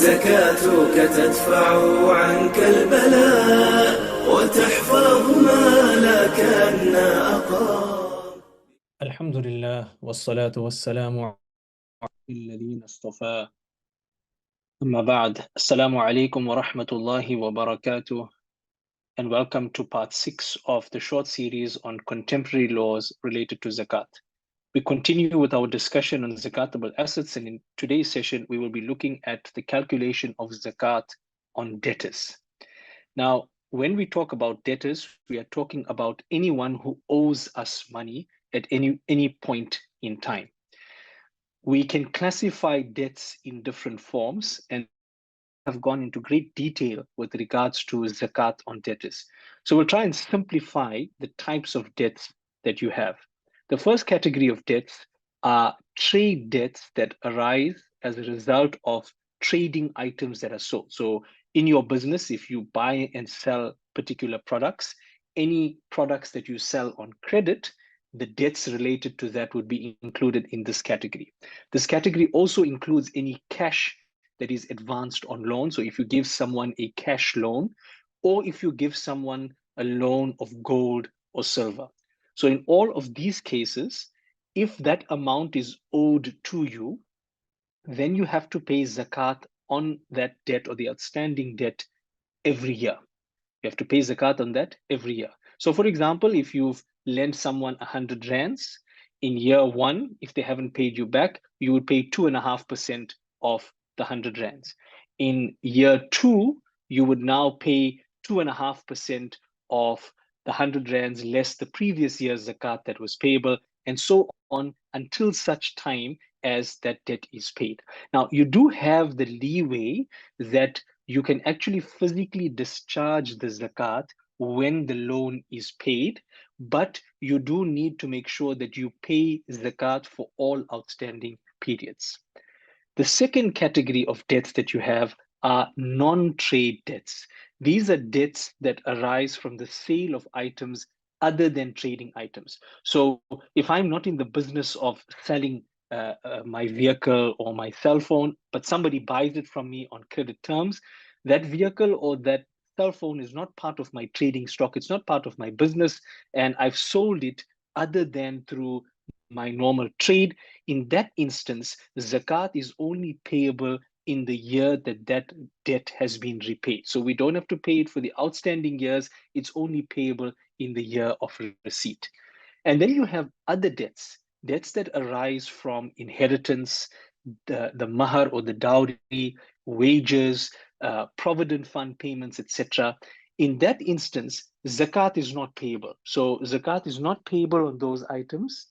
زكاتك تدفع عنك البلاء وتحفظ مالك أن أقام. الحمد لله والصلاة والسلام على الذين اصطفى. أما بعد, Assalamu alaikum wa rahmatullahi wa barakatuh, and welcome to part 6 of the short series on contemporary laws related to zakat. We continue with our discussion on zakatable assets, and in today's session, we will be looking at the calculation of zakat on debtors. Now, when we talk about debtors, we are talking about anyone who owes us money at any point in time. We can classify debts in different forms and have gone into great detail with regards to zakat on debtors. So we'll try and simplify the types of debts that you have. The first category of debts are trade debts that arise as a result of trading items that are sold. So in your business, if you buy and sell particular products, any products that you sell on credit, the debts related to that would be included in this category. This category also includes any cash that is advanced on loan. So if you give someone a cash loan, or if you give someone a loan of gold or silver. So in all of these cases, if that amount is owed to you, then you have to pay zakat on that debt or the outstanding debt every year. You have to pay zakat on that every year. So for example, if you've lent someone 100 rands, in year one, if they haven't paid you back, you would pay 2.5% of the 100 rands. In year two, you would now pay 2.5% of the 100 rands less the previous year's zakat that was payable, and so on until such time as that debt is paid. Now, you do have the leeway that you can actually physically discharge the zakat when the loan is paid, but you do need to make sure that you pay zakat for all outstanding periods. The second category of debts that you have are non-trade debts. These are debts that arise from the sale of items other than trading items. So if I'm not in the business of selling my vehicle or my cell phone, but somebody buys it from me on credit terms, that vehicle or that cell phone is not part of my trading stock. It's not part of my business, and I've sold it other than through my normal trade. In that instance, zakat is only payable in the year that that debt has been repaid. So we don't have to pay it for the outstanding years. It's only payable in the year of receipt. And then you have other debts, debts that arise from inheritance, the mahar or the dowry, wages, provident fund payments, etc. In that instance, zakat is not payable. So zakat is not payable on those items.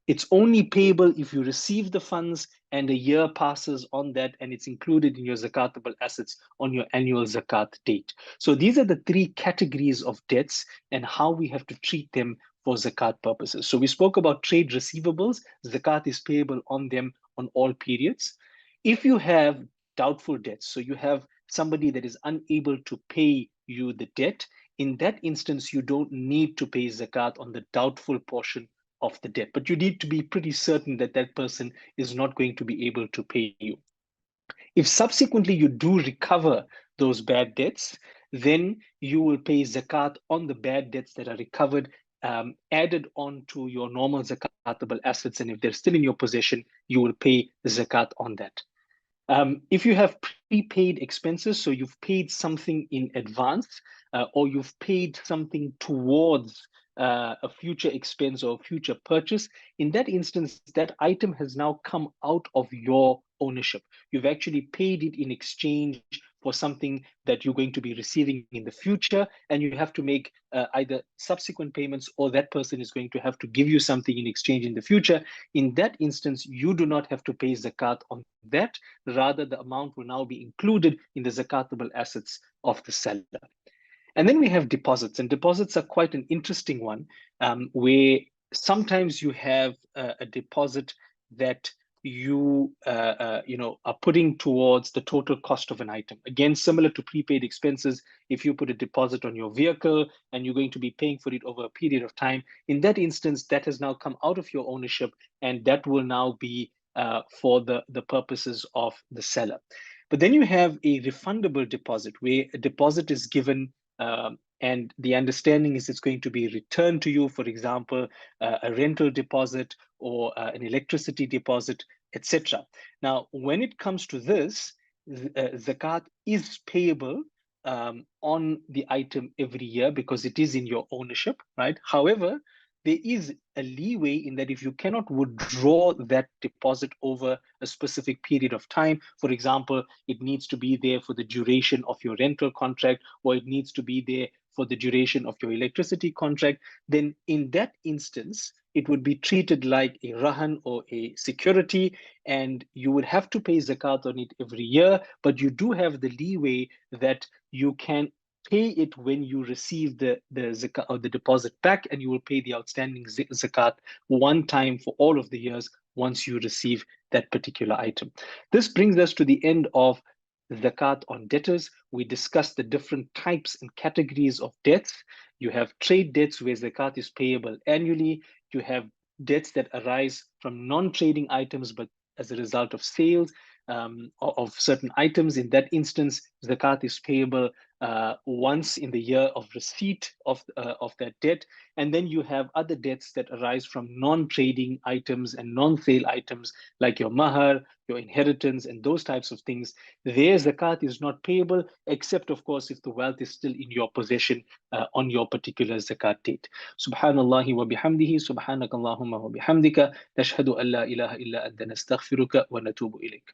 It's only payable if you receive the funds and a year passes on that, and it's included in your zakatable assets on your annual zakat date. So these are the three categories of debts and how we have to treat them for zakat purposes. So we spoke about trade receivables. Zakat is payable on them on all periods. If you have doubtful debts, so you have somebody that is unable to pay you the debt, in that instance, you don't need to pay zakat on the doubtful portion of the debt, but you need to be pretty certain that that person is not going to be able to pay you. If subsequently you do recover those bad debts, then you will pay zakat on the bad debts that are recovered, added on to your normal zakatable assets. And if they're still in your possession, you will pay zakat on that. If you have prepaid expenses, so you've paid something in advance, or you've paid something towards a future expense or future purchase, in that instance, that item has now come out of your ownership. You've actually paid it in exchange for something that you're going to be receiving in the future, and you have to make either subsequent payments, or that person is going to have to give you something in exchange in the future. In that instance, you do not have to pay zakat on that. Rather, the amount will now be included in the zakatable assets of the seller. And then we have deposits, and deposits are quite an interesting one, where sometimes you have a deposit that you are putting towards the total cost of an item. Again, similar to prepaid expenses, if you put a deposit on your vehicle and you're going to be paying for it over a period of time, in that instance, that has now come out of your ownership, and that will now be for the purposes of the seller. But then you have a refundable deposit, where a deposit is given and the understanding is it's going to be returned to you, for example, a rental deposit or an electricity deposit, etc. Now, when it comes to this, zakat is payable on the item every year because it is in your ownership, right? However, there is a leeway in that if you cannot withdraw that deposit over a specific period of time, for example, it needs to be there for the duration of your rental contract, or it needs to be there for the duration of your electricity contract, then in that instance, it would be treated like a rahan or a security, and you would have to pay zakat on it every year, but you do have the leeway that you can pay it when you receive the zakat or the deposit back, and you will pay the outstanding zakat one time for all of the years once you receive that particular item. This brings us to the end of zakat on debtors. We discussed the different types and categories of debts. You have trade debts where zakat is payable annually. You have debts that arise from non-trading items, but as a result of sales of certain items. In that instance, zakat is payable once in the year of receipt of that debt. And then you have other debts that arise from non-trading items and non-sale items like your mahar, your inheritance, and those types of things. Their zakat is not payable, except, of course, if the wealth is still in your possession on your particular zakat date. Subhanallahi wa bihamdihi, subhanakallahumma wa bihamdika, nashhadu an la ilaha illa anta nastaghfiruka wa natubu ilayk.